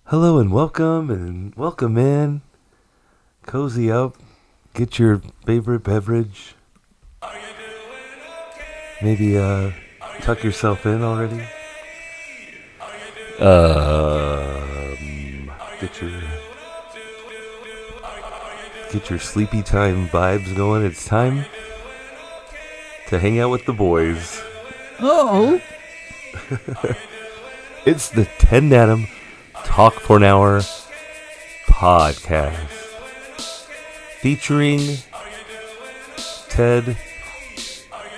Hello and welcome in. Cozy up. Get your favorite beverage. Maybe tuck yourself in already. Get your sleepy time vibes going. It's time to hang out with the boys. Oh, It's the 10 Atom Talk for an Hour podcast featuring Ted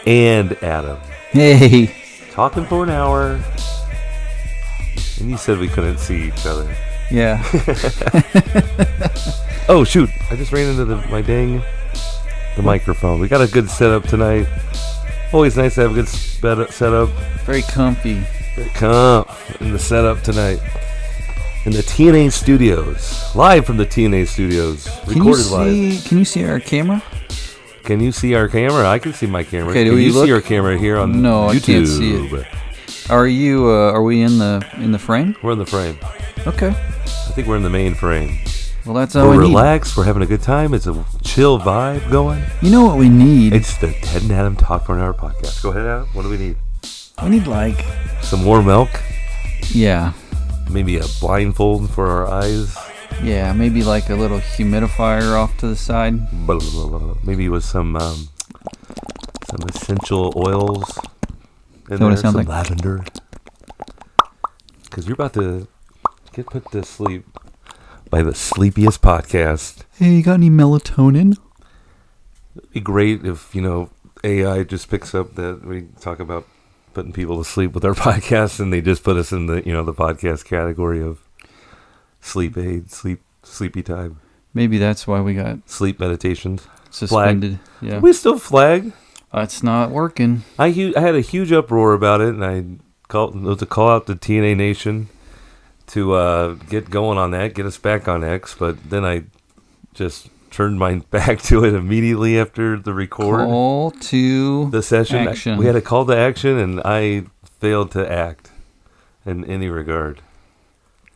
and Adam. hey. Talking for an hour. And you said we couldn't see each other. Yeah. Oh, shoot. I just ran into the microphone. We got a good setup tonight. Always nice to have a good setup. Very comfy. In the setup tonight. In the TNA studios. Live from the TNA studios. Recorded live. Can you see our camera? Can you see our camera? I can see my camera. Okay, can do you look? see our camera here on No, YouTube? I can't see it. Are you? Are we in the frame? We're in the frame. Okay. I think we're in the main frame. Well, that's all We're we need. relaxed. We're having a good time. It's a chill vibe going. You know what we need? It's the Ted and Adam Talk for an Hour podcast. Go ahead, Adam. What do we need? We need like. Some more milk. Yeah. Maybe a blindfold for our eyes. Yeah. Maybe like a little humidifier off to the side. Maybe with some essential oils. In That what there, it sounds some like? lavender. Because you're about to get put to sleep by the sleepiest podcast. Hey, you got any melatonin? It'd be great if, AI just picks up that we talk about putting people to sleep with our podcast, and they just put us in the, the podcast category of sleep aid, sleepy time, Maybe that's why we got sleep meditations. suspended. Yeah. We still flag. It's not working. I had a huge uproar about it, and I called to call out the TNA Nation to get going on that, get us back on X. But then I just turned my back to it immediately after the record. Call to The session. action. We had a call to action, and I failed to act in any regard.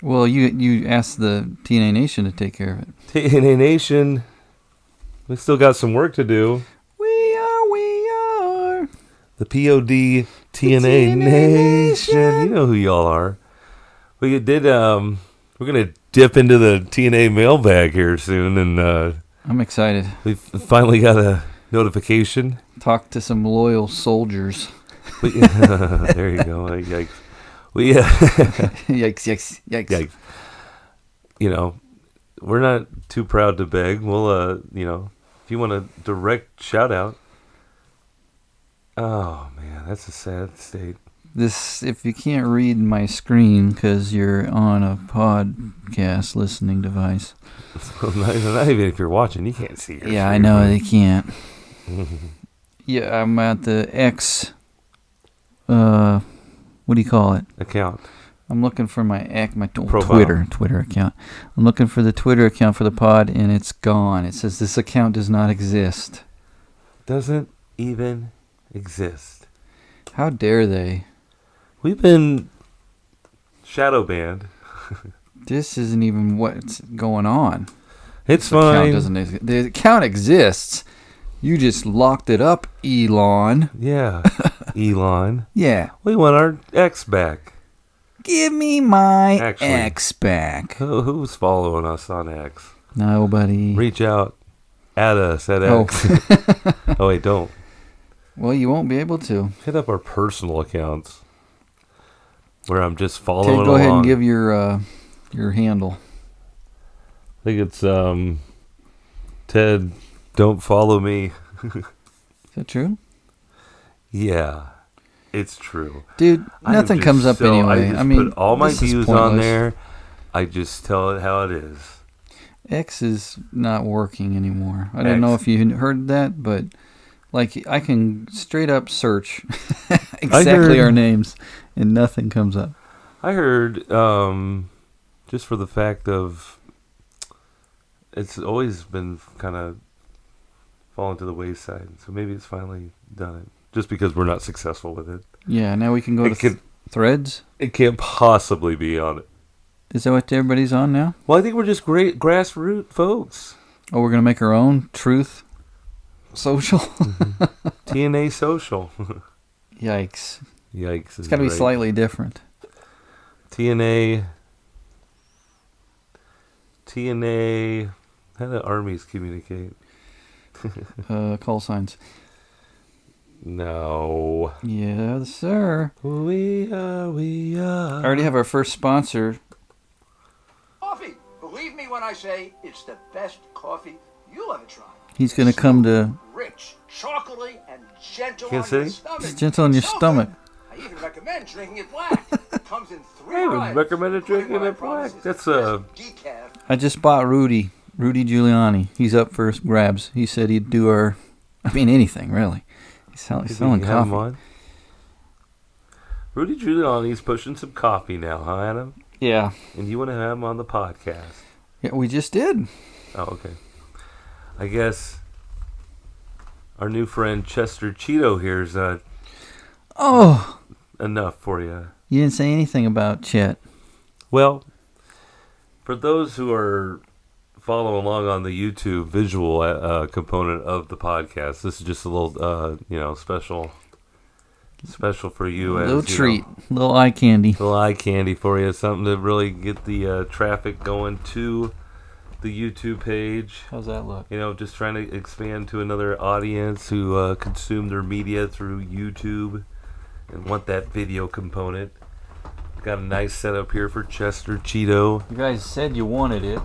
Well, you asked the TNA Nation to take care of it. TNA Nation, we still got some work to do. We are. The POD TNA Nation. You know who y'all are. We did. We're gonna dip into the TNA mailbag here soon, and I'm excited. we finally got a notification. Talk to some loyal soldiers. There you go. Yikes. Yikes. Yikes. We're not too proud to beg. We'll, if you want a direct shout out. Oh man, that's a sad state. This, if you can't read my screen because you're on a podcast listening device. not even if you're watching, you can't see your Yeah, I screen. know they can't. Yeah, I'm at the X. What do you call it? Account. I'm looking for my Profile. Twitter account. I'm looking for the Twitter account for the pod, and it's gone. It says this account does not exist. Doesn't even exist. How dare they? We've been shadow banned. This isn't even what's going on. It's The account fine. doesn't exist. The account exists. You just locked it up, Elon. Yeah, Elon. Yeah. We want our X back. Give me my Actually. X back. Who's following us on X? Nobody. Reach out. Add us at Oh. X. Oh, wait, don't. Well, you won't be able to. Hit up our personal accounts where I'm just Ted, following go along. ahead and give your handle. I think it's Ted, don't follow me. Is that true? Yeah, it's true. Dude, I am nothing just comes up so- anyway. I just mean, put all my this is views on pointless. there. I just tell it how it is. X is not working anymore. I don't know X. if you heard that, but like I can straight up search exactly our names and nothing comes up. I heard, just for the fact of, it's always been kind of fallen to the wayside. So maybe it's finally done it. Just because we're not successful with it. Yeah, now we can go to Threads. It can't possibly be on Is that what everybody's on now? Well, I think we're just great grassroots folks. Oh, we're going to make our own Truth Social? TNA Social. Yikes. Yikes. It's got to be slightly different. TNA. How do armies communicate? Call signs. No. Yes, sir. We are. I already have our first sponsor. Coffee. Believe me when I say it's the best coffee you'll ever try. He's going to come to... Rich, chocolatey, and gentle Kansas on your City? stomach. It's gentle on your So stomach. good. I even recommend drinking it black. It comes in 3 I would varieties, recommend including drinking what I it promise black. is That's the best decaf. I just bought Rudy Giuliani. He's up for grabs. He said he'd do our... anything, really. He's selling You have him coffee. on? Rudy Giuliani's pushing some coffee now, huh, Adam? Yeah. And you want to have him on the podcast? Yeah, we just did. Oh, okay. I guess our new friend Chester Cheeto here's Oh, enough for you. you didn't say anything about Chet. Well, for those who are following along on the YouTube visual component of the podcast, this is just a little, special for you. Little as, treat. Little eye candy. Little eye candy for you. Something to really get the traffic going to the YouTube page. How's that look? Just trying to expand to another audience who consume their media through YouTube and want that video component. Got a nice setup here for Chester Cheeto. You guys said you wanted it.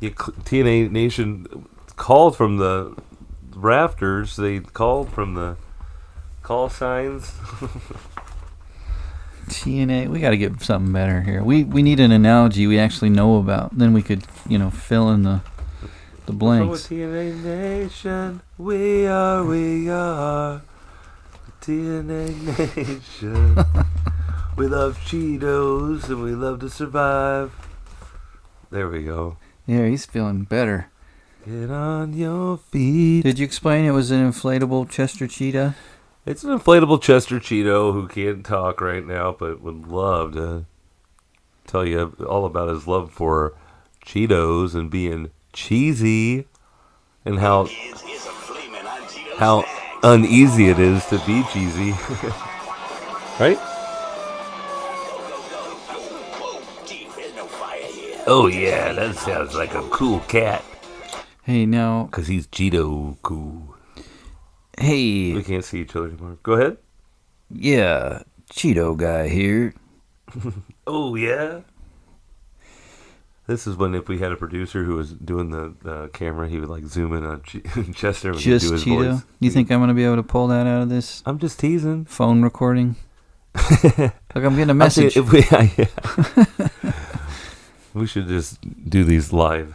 TNA Nation called from the rafters. They called from the call signs. TNA, we got to get something better here. We need an analogy we actually know about. Then we could, fill in the blanks. So TNA Nation, we are TNA Nation. We love Cheetos and we love to survive. There we go. Yeah, he's feeling better. Get on your feet. Did you explain it was an inflatable Chester Cheetah? It's an inflatable Chester Cheeto who can't talk right now, but would love to tell you all about his love for Cheetos and being cheesy, and how uneasy it is to be cheesy. Right? Oh yeah, that sounds like a cool cat. Hey, now... Because he's Cheeto cool. Hey. We can't see each other anymore. Go ahead. Yeah, Cheeto guy here. Oh, yeah? This is when if we had a producer who was doing the camera, he would zoom in on Chester and Just do his Cheeto? voice. You think I'm going to be able to pull that out of this I'm just teasing. phone recording? Look, I'm getting a message. We should just do these live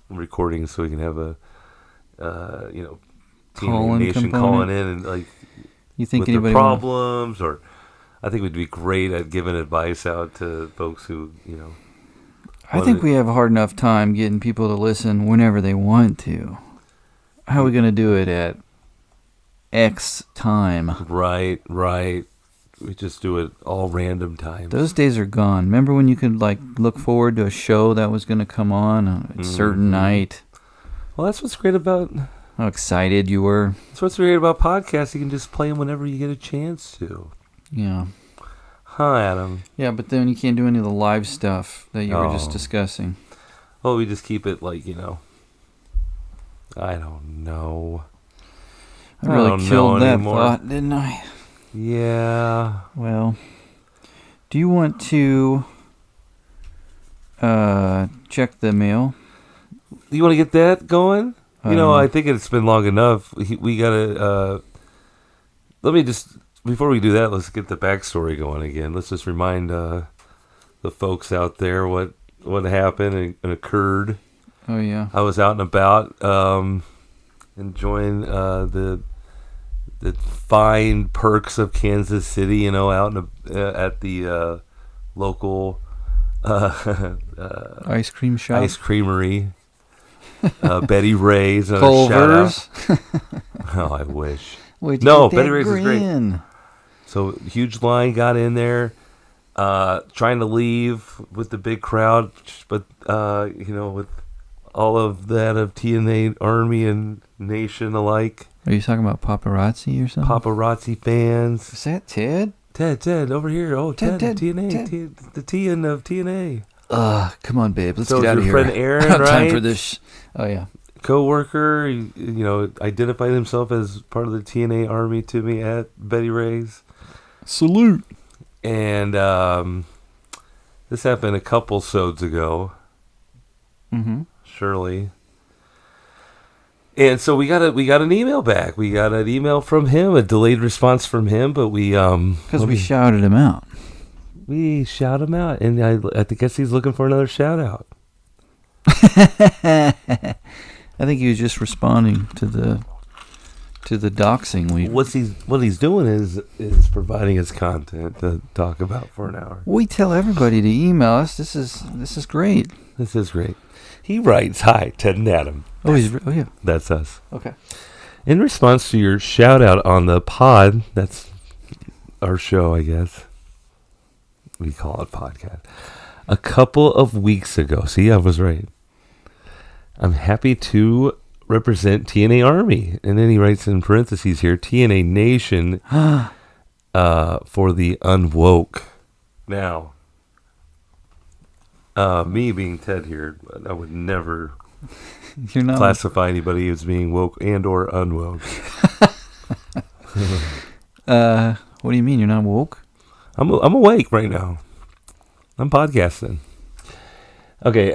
recordings so we can have a, Call-in Nation component? calling in and You think with anybody their wanna- problems, or I think we'd be great at giving advice out to folks who, I think we have a hard enough time getting people to listen whenever they want to. How are we going to do it at X time? Right. We just do it all random times. Those days are gone. Remember when you could look forward to a show that was going to come on a certain night? Well, that's what's great about. How excited you were. That's what's great about podcasts. You can just play them whenever you get a chance to. Yeah. Huh, Adam? Yeah, but then you can't do any of the live stuff that you were just Oh. discussing. Well, we just keep it I don't know. I really don't know killed that anymore. thought, didn't I? Yeah. Well, do you want to check the mail? You want to get that going? I I think it's been long enough. We gotta. Let me just before we do that, let's get the backstory going again. Let's just remind the folks out there what happened and occurred. Oh yeah. I was out and about, enjoying the fine perks of Kansas City. Out at the local Ice cream shop. ice creamery. Betty Ray's another Culver's. shout out. Oh, I wish. Where'd you No, get Betty that Ray's is great. grin? So huge line, got in there. trying to leave with the big crowd, but with all of that of TNA Army and Nation alike. Are you talking about paparazzi or something? Paparazzi fans. Is that Ted? Ted, over here. Oh, Ted, TNA, Ted. The TN of TNA. Come on, babe. Let's So get out of your here. friend Aaron, I don't have time right? for this. Oh, yeah. Co-worker, identified himself as part of the TNA Army to me at Betty Ray's. Salute. And this happened a couple sods ago. Mm-hmm. Surely. And so we got an email back. We got an email from him, a delayed response from him, but we because we shouted him out. We shout him out, and I guess he's looking for another shout out. I think he was just responding to the doxing. What he's doing is providing us content to talk about for an hour. We tell everybody to email us. This is great. This is great. He writes, "Hi, Ted and Adam." Oh, yeah. That's us. Okay. In response to your shout out on the pod, that's our show, I guess. We call it podcast. A couple of weeks ago. See, I was right. I'm happy to represent TNA Army. And then he writes in parentheses here, TNA Nation for the unwoke. Now, me being Ted here, I would never You're not classify anybody as being woke and or unwoke. What do you mean you're not woke? I'm awake right now. I'm podcasting. Okay,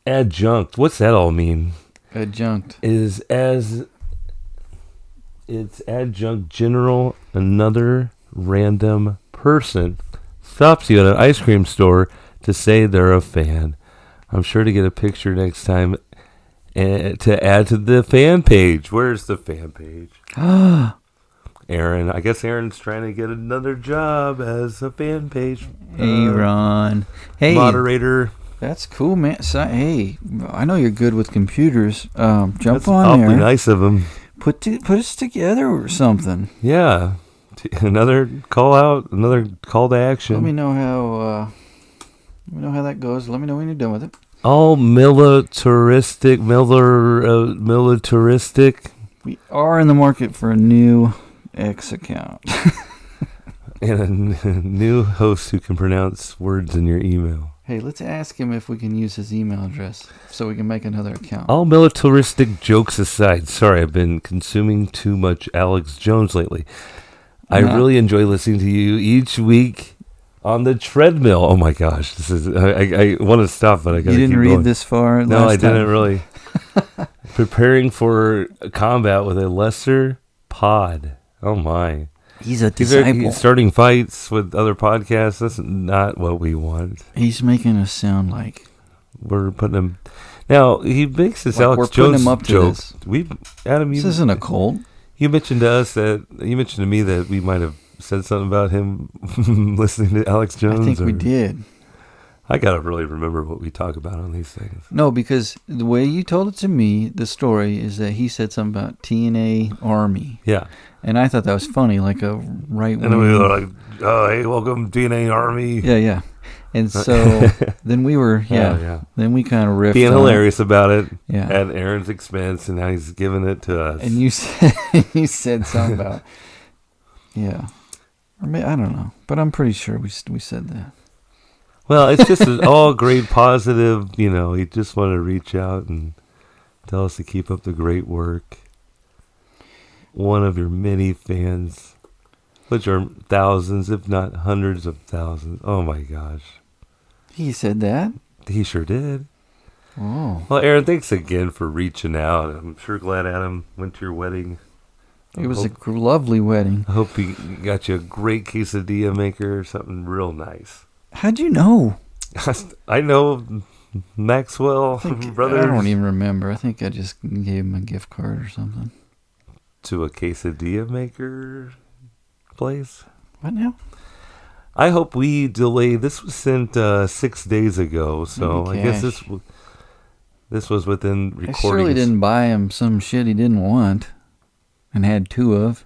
adjunct. What's that all mean? Adjunct. It's adjunct general, another random person stops you at an ice cream store to say they're a fan. I'm sure to get a picture next time and to add to the fan page. Where's the fan page? Aaron. I guess Aaron's trying to get another job as a fan page. Aaron. Hey. Moderator. That's cool, man. So, hey, I know you're good with computers. Jump That's on awfully there. nice of him. Put us together or something. Yeah. Another call out, another call to action. Let me know how that goes. Let me know when you're done with it. All militaristic. We are in the market for a new X account. And a new host who can pronounce words in your email. Hey, let's ask him if we can use his email address so we can make another account. All militaristic jokes aside, sorry, I've been consuming too much Alex Jones lately. I really enjoy listening to you each week on the treadmill. Oh my gosh, this is I want to stop, but I got to keep going. You didn't read this far? No, I didn't really. Preparing for combat with a lesser pod. Oh my. He's a disciple. He's starting fights with other podcasts. That's not what we want. He's making us sound like we're putting him. Now he makes this like Alex we're putting Jones him up to joke. this. Adam, this isn't a cult. You mentioned to me that we might have said something about him listening to Alex Jones. I think we did. I gotta really remember what we talk about on these things. No, because the way you told it to me, the story is that he said something about TNA Army. Yeah. And I thought that was funny, like a right wing. And then we were like, "Oh, hey, welcome TNA Army." Yeah. And so then we were, then we kind of riffed. Being hilarious about it at Aaron's expense, and now he's giving it to us. And you said something about, or maybe, I don't know, but I'm pretty sure we said that. Well, it's just an all great positive, he just wanted to reach out and tell us to keep up the great work. One of your many fans, which are thousands, if not hundreds of thousands. Oh my gosh. He said that? He sure did. Oh. Well, Aaron, thanks again for reaching out. I'm sure glad Adam went to your wedding. It was a lovely wedding. I hope he got you a great quesadilla maker or something real nice. How'd you know? I know Maxwell Brothers. I don't even remember. I think I just gave him a gift card or something. To a quesadilla maker place? What now? I hope we delay. This was sent 6 days ago, so I guess this was within recording. I surely didn't buy him some shit he didn't want and had two of.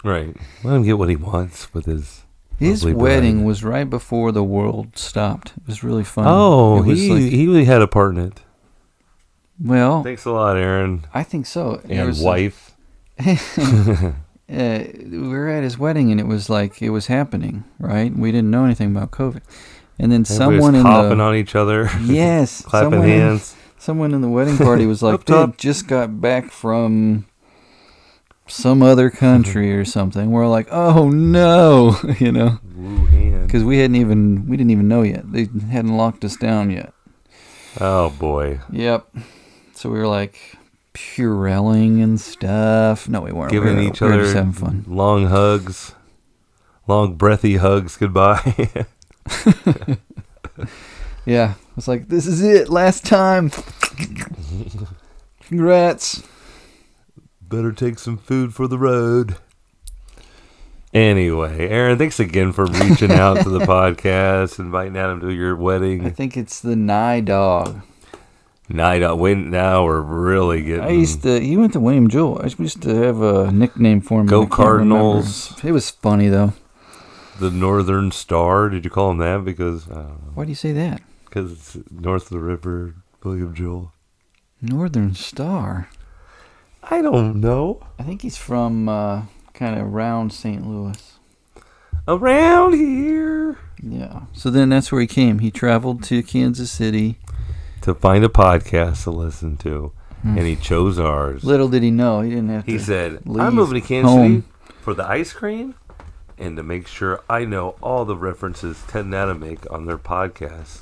Right. Let him get what he wants with his His Lovely wedding bride. was right before the world stopped. It was really fun. Oh, it was he really had a part in it. well, Thanks a lot, Aaron. I think so. There And was wife. we were at his wedding, and it was like it was happening, right? We didn't know anything about COVID, and then someone Everybody's in coughing the on each other. yes, Clapping hands. Someone in the wedding party was like, Up top. "They just got back from some other country or something." We're like, "Oh no," you know, Wuhan. because we didn't even know yet. They hadn't locked us down yet. Oh boy. Yep. So we were like Purelling and stuff. No, we weren't. Giving we each were other just having fun. long hugs. Long breathy hugs goodbye. Yeah, it was like, this is it, last time. Congrats. Better take some food for the road. Anyway, Aaron, thanks again for reaching out to the podcast, inviting Adam to your I wedding. think it's the Nye Dog. Now we're really getting. He went to William Jewell. I used to have a nickname for him. Go I can't remember. Cardinals. It was funny, though. The Northern Star. Did you call him that? Because Why do you say that? it's north of the river, William Jewell. Northern Star. I don't know. I think he's from kind of around St. Louis. Around here. Yeah. So then that's where he came. He traveled to Kansas City. To find a podcast to listen to. And he chose ours. Little did he know, he didn't have to. He said, leave I'm moving to Kansas home. City for the ice cream and to make sure I know all the references Ted and Adam make on their podcast.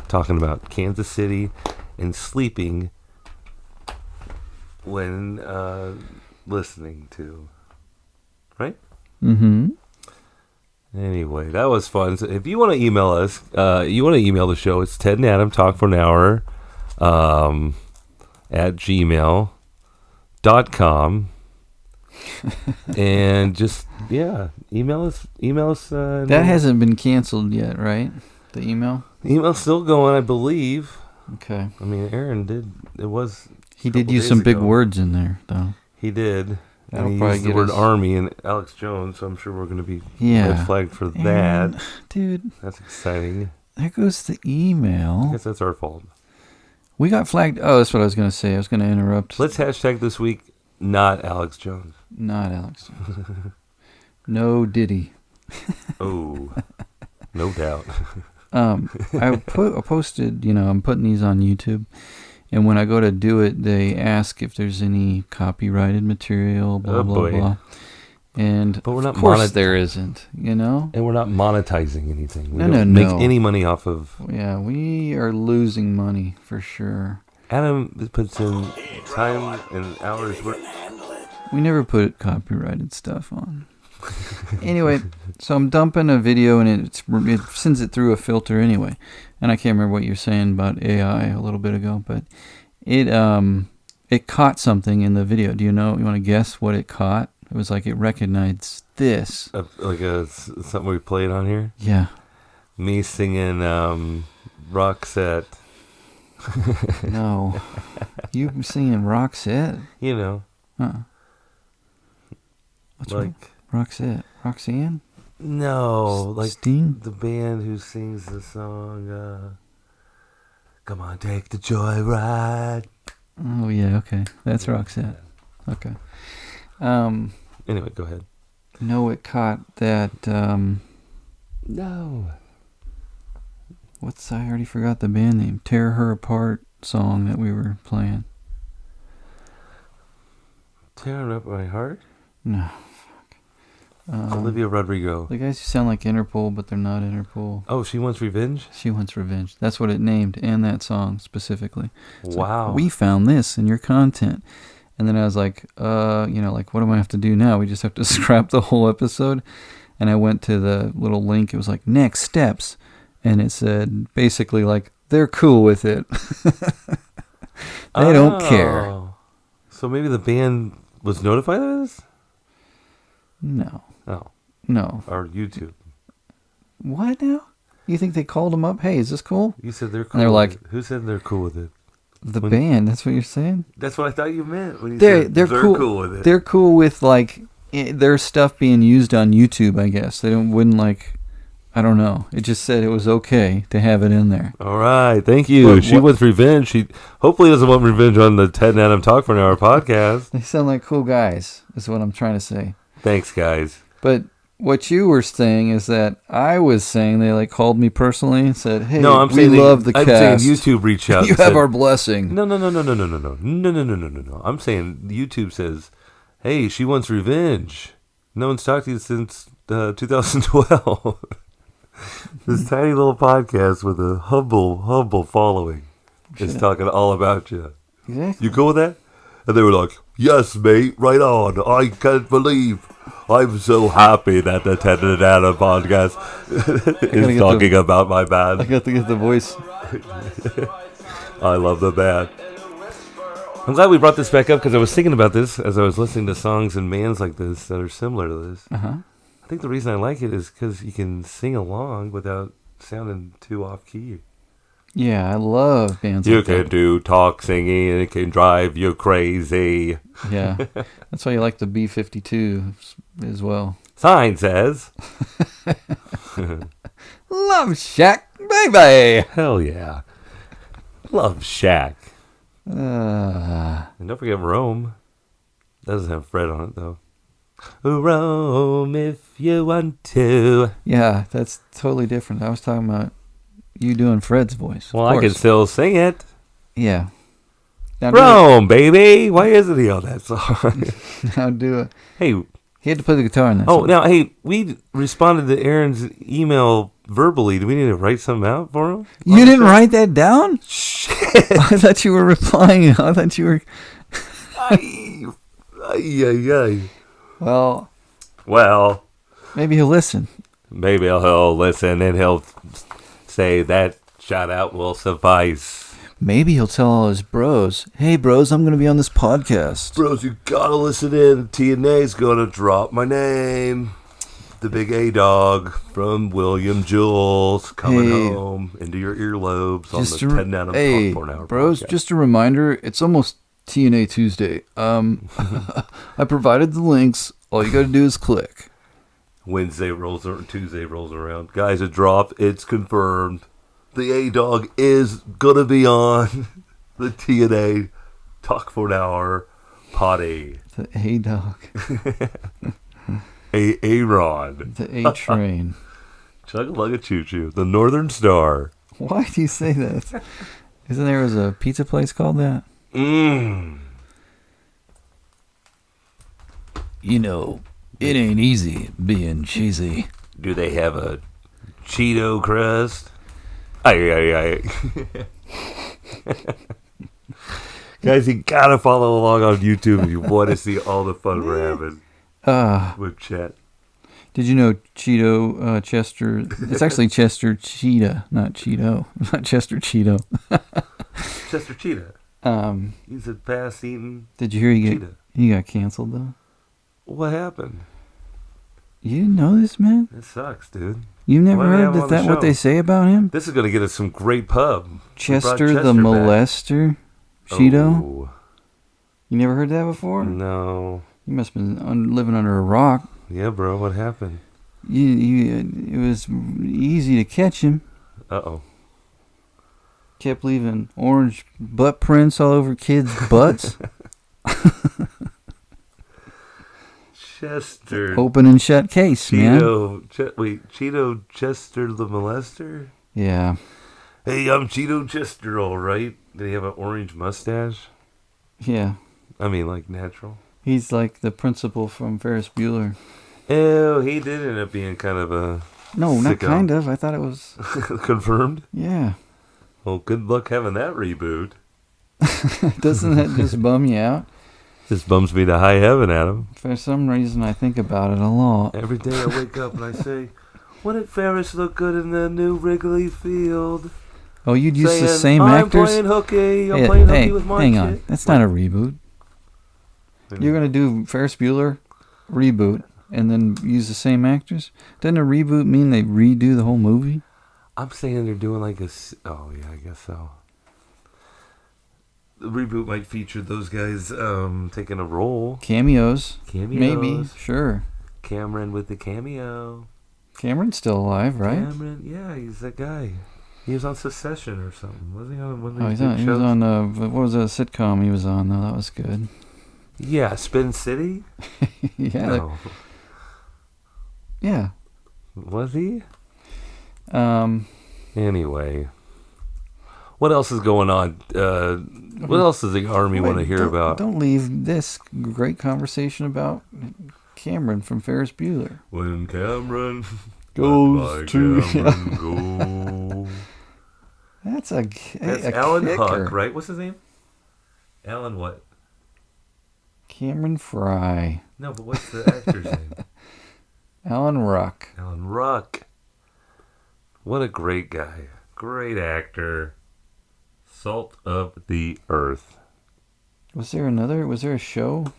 Talking about Kansas City and sleeping when listening to. Right? Mm-hmm. Anyway, that was fun. So if you want to email us, you want to email the show, it's Ted and Adam Talk for an Hour at gmail.com. And just, email us. That hasn't been canceled yet, right? The email? Email's still going, I believe. Okay. I mean, Aaron did. It was. He did couple use days some big ago. words in there, though. He did. That'll And he probably used the get word us- Army and Alex Jones, so I'm sure we're going to be Yeah. red flagged for that. And, dude, That's exciting. there goes the I email. guess that's our fault. We got flagged. Oh, that's what I was going to say. I was going to interrupt. Let's hashtag this week, not Alex Jones. Not Alex. No Diddy. Oh, no doubt. I posted, I'm putting these on YouTube. And when I go to do it, they ask if there's any copyrighted material, blah, Oh, blah, boy. blah. And But we're not of course monet- there isn't, And we're not monetizing anything. We No, don't no, make no. any money off of. Yeah, we are losing money for sure. Adam puts in time and hours. We never put copyrighted stuff on. Anyway, so I'm dumping a video and it sends it through a filter anyway. And I can't remember what you were saying about AI a little bit ago, but it caught something in the video. Do you know? You want to guess what it caught? It was like it recognized this. Something we played on here. Yeah. Me singing Roxette. No. You singing Roxette? You know, What's like Roxanne? no, like Sting? the band who sings the song. Come on, take the joyride. Oh yeah, okay. That's Roxette. Okay. Anyway, go ahead. No, it caught that No. I already forgot the band name. Tear Her Apart song that we were playing. Tearing up my heart. No. Olivia Rodrigo. The guys who sound like Interpol, but they're not Interpol. Oh, She Wants Revenge? She Wants Revenge. That's what it named, and that song specifically. It's Wow. like, we found this in your content. And then I was like, what do I have to do now? We just have to scrap the whole episode. And I went to the little link. It was like, next steps. And it said, basically, like, they're cool with it. They don't care. So maybe the band was notified of this? No. Oh. No. Or YouTube. What now? You think they called them up? Hey, is this cool? You said they're cool. they're with like- it. Who said they're cool with it? The band, that's what you're saying? That's what I thought you meant when you They're said they're cool. cool with it. They're cool with, like, their stuff being used on YouTube, I guess. They wouldn't like, I don't know. It just said it was okay to have it in there. All right, thank you. She wants revenge. She hopefully doesn't want revenge on the Ted and Adam Talk for an Hour podcast. They sound like cool guys, is what I'm trying to say. Thanks, guys. But what you were saying is that I was saying they like called me personally and said, "Hey, no, we love the cast." I'm saying YouTube reached out. You have our blessing. No. I'm saying YouTube says, "Hey, she wants revenge. No one's talked to you since 2012." This tiny little podcast with a humble following is talking all about you. Exactly. You go with that? And they were like, "Yes, mate, right on. I can't believe I'm so happy that the Ted and Adam podcast is talking about my band." I got to get the voice. I love the band. I'm glad we brought this back up because I was thinking about this as I was listening to songs and bands like this that are similar to this. Uh-huh. I think the reason I like it is because you can sing along without sounding too off key. Yeah, I love bands You like can that. do talk singing and it can drive you crazy. Yeah, that's why you like the B-52 as well. Sign says. Love Shack, baby! Hell yeah. Love Shack. Uh, And don't forget Rome. Doesn't have Fred on it though. Rome if you want to. yeah, that's totally different. I was talking about you doing Fred's voice. Well, I can still sing it. Yeah. Now Rome, baby. Why isn't he on that song? Now do it. Hey. He had to play the guitar in that Oh, song. now, hey, we responded to Aaron's email verbally. Do we need to write something out for him? You didn't write that down? Shit. I thought you were replying. I thought you were... Ay. Well, Maybe he'll listen. Maybe he'll listen and he'll say that shout out will suffice. Maybe he'll tell all his bros, "Hey, bros, I'm going to be on this podcast." Bros, you gotta listen in. TNA's gonna drop my name. The big A-Dog from William Jules coming home into your earlobes on the 10 Adam hey, Talk for an Hour bros, podcast. just a reminder, it's almost TNA Tuesday. I provided the links. All you got to do is click. Tuesday rolls around. Guys, it dropped. It's confirmed. The A-Dog is gonna be on the TNA Talk for an Hour potty. The A-Dog. A-Rod. The A-Train. Chugga-lugga choo-choo. The Northern Star. Why do you say that? Isn't there a pizza place called that? Mmm. You know, it ain't easy being cheesy. Do they have a Cheeto crust? Aye. Guys, you gotta follow along on YouTube if you want to see all the fun we're having with Chet. Did you know Chester? It's actually Chester Cheetah, not Cheeto. Not Chester Cheeto. Chester Cheetah. He's a fast-eating Did you hear cheetah. he got canceled though? What happened? You didn't know this, man? It sucks, dude. You never Why do we have heard him on the that what show? they say about him? This is going to get us some great pub. We brought Chester the back. molester, Cheeto. Oh, You never heard that before? no. You must have been living under a rock. Yeah, bro. What happened? It was easy to catch him. Uh-oh. Kept leaving orange butt prints all over kids' butts. Chester. Open and shut case, man. Cheeto Chester the molester? Yeah. Hey, I'm Cheeto Chester, all right. Did he have an orange mustache? Yeah. I mean, like, natural. He's like the principal from Ferris Bueller. Oh, he did end up being kind of a No, not sicko. kind of. I thought it was... Confirmed? Yeah. Well, good luck having that reboot. Doesn't that just bum you out? This bums me to high heaven, Adam. For some reason, I think about it a lot. Every day I wake up and I say, wouldn't Ferris look good in the new Wrigley Field? Oh, you'd use the Saying, same I'm actors? playing hooky. I'm Hey, playing hooky with my hang kid. on. That's not a reboot. You're going to do Ferris Bueller, reboot, and then use the same actors? Doesn't a reboot mean they redo the whole movie? I'm saying they're doing like a... Oh, yeah, I guess so. the reboot might feature those guys taking a role. Cameos. Cameos. Maybe. Sure. Cameron with the cameo. Cameron's still alive, right? Cameron, yeah, he's that guy. He was on Succession or something. Wasn't he on one of Oh, these he big was shows? on, what was that sitcom he was on, though? That was good. Yeah, Spin City? Yeah. No. Yeah. Was he? Um, Anyway. What else is going on? What else does the Army want to hear about? Don't leave this great conversation about Cameron from Ferris Bueller. When Cameron Goes to... Cameron go. That's That's a Alan kicker. Huck, right? What's his name? Alan what? Cameron Fry. No, but what's the actor's name? Alan Ruck. Alan Ruck. What a great guy. Great actor. Salt of the earth. Was there a show,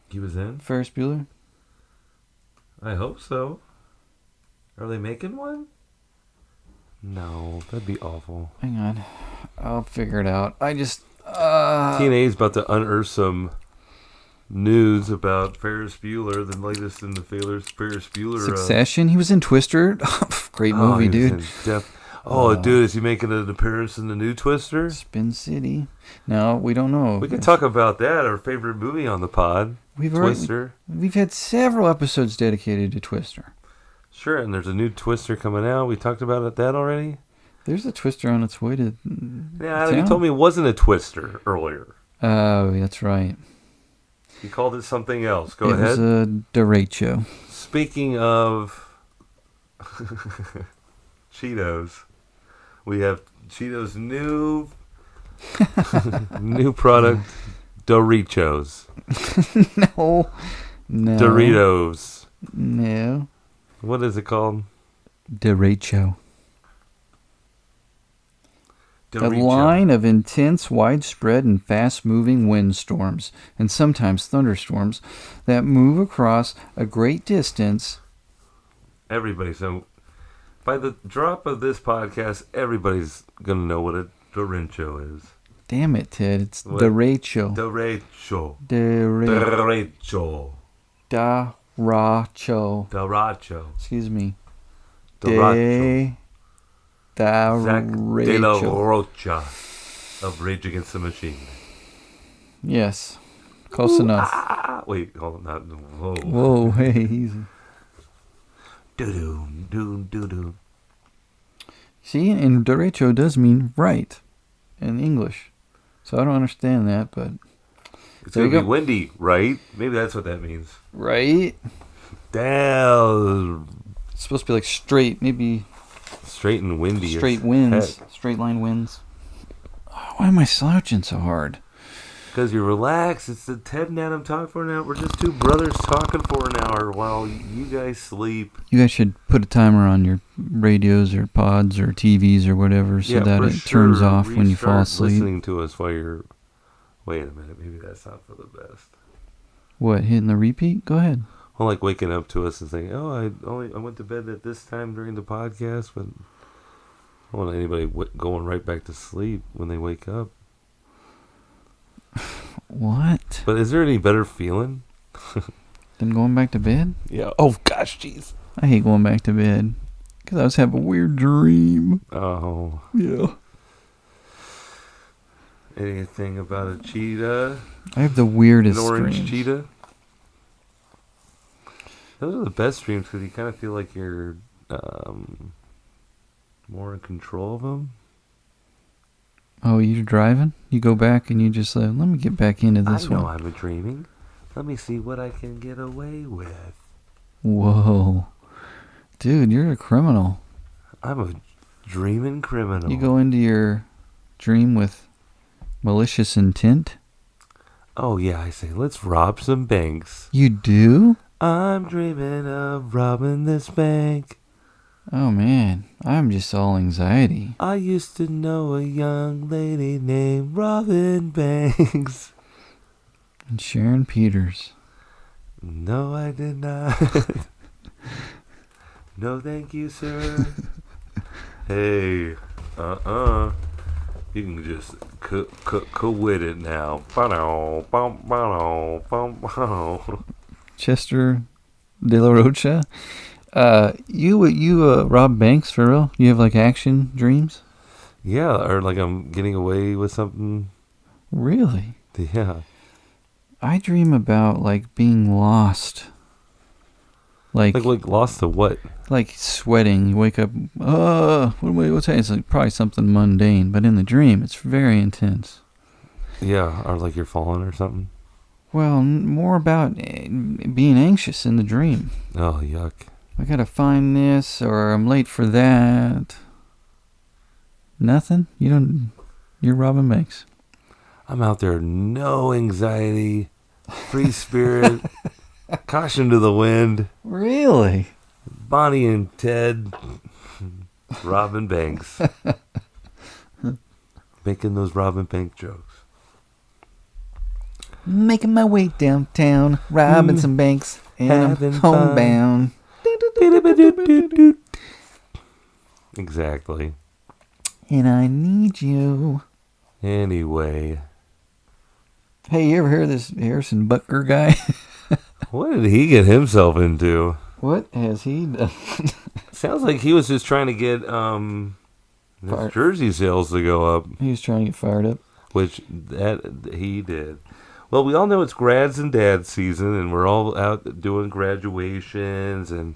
He was in? Ferris Bueller? I hope so. Are they making one? No, that'd be awful. Hang on. I'll figure it out. I just... TNA's about to unearth some news about Ferris Bueller, the latest in the Ferris Bueller. Succession? He was in Twister. Great movie, he was dude. in dude, is he making an appearance in the new Twister? Spin City. No, we don't know. We can talk about that, our favorite movie on the pod. Twister. We've had several episodes dedicated to Twister. Sure, and there's a new Twister coming out. We talked about that already. There's a Twister on its way to Yeah, town. you told me it wasn't a Twister earlier. Oh, that's right. You called it something else. Go It ahead. was a Derecho. Speaking of Cheetos, we have Cheetos' new new product, Doritos. No. Doritos. No. What is it called? Derecho. A Derecho. line of intense, widespread, and fast-moving windstorms, and sometimes thunderstorms, that move across a great distance. Everybody. So, by the drop of this podcast, everybody's gonna know what a Derecho is. Damn it, Ted. It's What? Derecho. Derecho. Derecho. Derecho. Daracho. Derecho. Excuse me. Derecho. Zach De La Derecho. Rocha of Rage Against the Machine. Yes. Close enough. Ah, wait, hold on. Not, whoa. Whoa, hey, easy. Doo-doo, doo-doo. See, and derecho does mean right in English. So I don't understand that, but... It's There going you to be go. windy, right? Maybe that's what that means. Right? Damn. It's supposed to be like straight, maybe Straight and windy. as straight winds. heck. Straight line winds. Oh, why am I slouching so hard? Because you're relaxed. It's the Ted and Adam talk for an hour. We're just two brothers talking for an hour while you guys sleep. You guys should put a timer on your radios or pods or TVs or whatever so that for it turns sure. off when you fall Restart asleep. Listening to us while you're... Wait a minute. Maybe that's not for the best. What, hitting the repeat? Go ahead. Well, like waking up to us and saying, "Oh, I went to bed at this time during the podcast," but I don't want anybody going right back to sleep when they wake up. What? But is there any better feeling? Then going back to bed? Yeah. Oh gosh, jeez. I hate going back to bed because I was having a weird dream. Oh. Yeah. Anything about a cheetah? I have the weirdest An orange dreams. cheetah? Those are the best dreams because you kind of feel like you're more in control of them. Oh, you're driving? You go back and you just let me get back into this I know one. I'm dreaming. Let me see what I can get away with. Whoa. Dude, you're a criminal. I'm a dreaming criminal. You go into your dream with malicious intent? Oh yeah, I say, let's rob some banks. You do? I'm dreaming of robbing this bank. Oh, man. I'm just all anxiety. I used to know a young lady named Robin Banks. And Sharon Peters. No, I did not. No, thank you, sir. Hey, You can just quit it now. Ba-do, bum, ba-do, bum, ba-do. Chester De La Rocha. You rob banks for real? You have like action dreams? Yeah, or like I'm getting away with something. Really? Yeah. I dream about like being lost. Like Lost to what? like sweating. You wake up, what's that? It's like probably something mundane, but in the dream, it's very intense. Yeah, or like you're falling or something. Well, more about being anxious in the dream. Oh, yuck. I gotta find this, or I'm late for that. Nothing? You're robbing banks. I'm out there, no anxiety, free spirit, caution to the wind. Really? Bonnie and Ted, robbing banks. Making those robbing bank jokes. Making my way downtown, robbing some banks, and I'm Having fun. homebound. Exactly. And I need you. Anyway, Hey, you ever hear this Harrison Butker guy? what did he get himself into? What has he done? Sounds like he was just trying to get his Fired. jersey sales to go up, He was trying to get fired up. which that he did. Well, we all know it's grads and dads season, and we're all out doing graduations and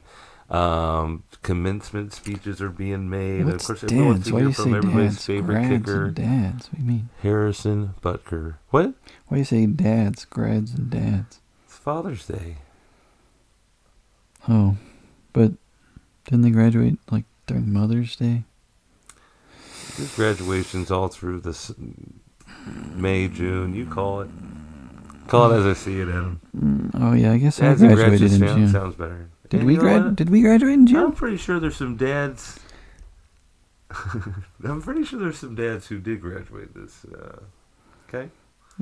commencement speeches are being made. And of What's course, everyone wants dads? to Why do hear you from say everybody's dads? favorite Grads kicker, and dads. What do you mean? Harrison Butker. What? Why do you say dads? Grads and dads. It's Father's Day. Oh, but didn't they graduate like during Mother's Day? There's graduations all through this May, June. You call it. Call it as I see it, Adam. Oh yeah, I guess Dads I and graduated in June. sounds better. Did And we you know what? Did we graduate in I'm June? pretty sure there's some dads. I'm pretty sure there's some dads who did graduate this. Okay,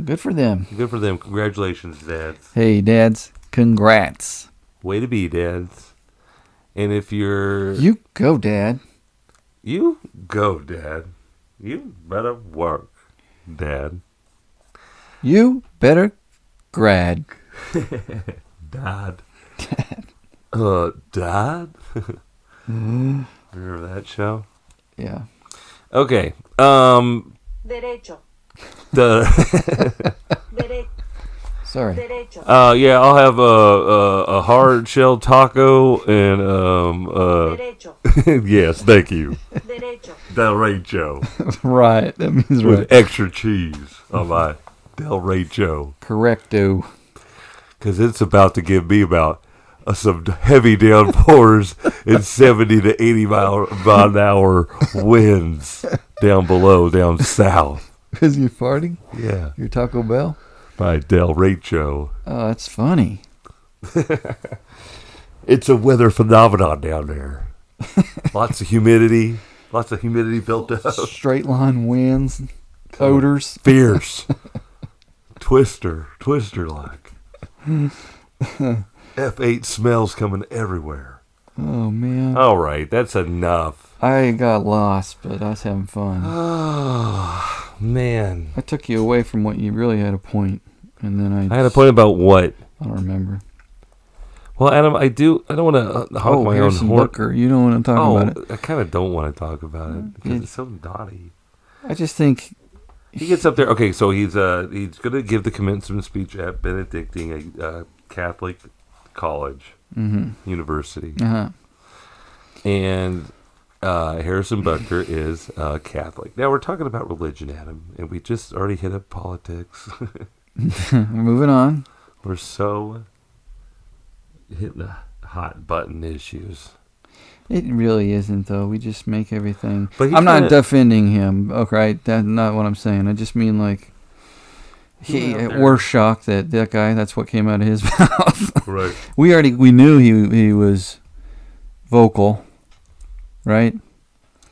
Good for them. good for them. Congratulations, dads. Hey, dads, congrats. Way to be, dads. And if you're You go, Dad. you go, dad. You better work, dad. You better grad. Dad. Dad. Remember that show? Yeah. Okay. Derecho. The Sorry. Derecho. yeah, I'll have a hard shell taco and Derecho. yes, thank you. Derecho. Derecho Right. That means with right. extra cheese on my Derecho Correcto. because it's about to give me about some heavy downpours and 70 to 80 mile an hour winds down below, down south. Is you farting? Yeah, Your Taco Bell? my Derecho. Oh, that's funny. It's a weather phenomenon down there. Lots of humidity built up. Straight line winds, odors. Fierce. Twister like. F8 smells coming everywhere. Oh man. All right, that's enough. I got lost, but I was having fun. Oh, man. I took you away from what you really had a point, and then I had a point about what? I don't remember. Well, Adam, I don't want to honk my Harrison own horn. Butker. You don't want to talk about it. I kind of don't want to talk about it because Yeah. it's so naughty. I just think He gets up there. Okay, so he's going to give the commencement speech at Benedictine, a Catholic college, university, uh-huh. and Harrison Butker is Catholic. Now we're talking about religion, Adam, and we just already hit up politics. Moving on. We're so hitting the hot button issues. It really isn't, though. We just make everything. But he's I'm not gonna- defending him. Okay, right? That's not what I'm saying. I just mean like He's out there. we're shocked that guy. That's what came out of his mouth. Right. We knew he was vocal, right?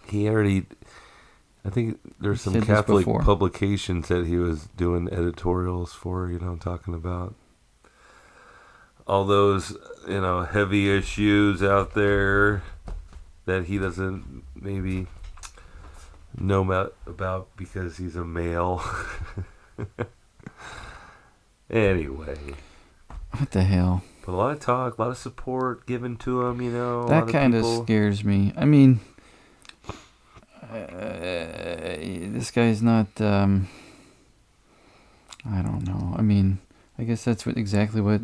He already. I think there's some Said this Catholic before. publications that he was doing editorials for. Talking about all those heavy issues out there that he doesn't maybe know about because he's a male. Anyway. What the hell? But a lot of talk, a lot of support given to him, you know. That kind of scares me. I mean, this guy's not, I don't know. I mean, I guess that's exactly what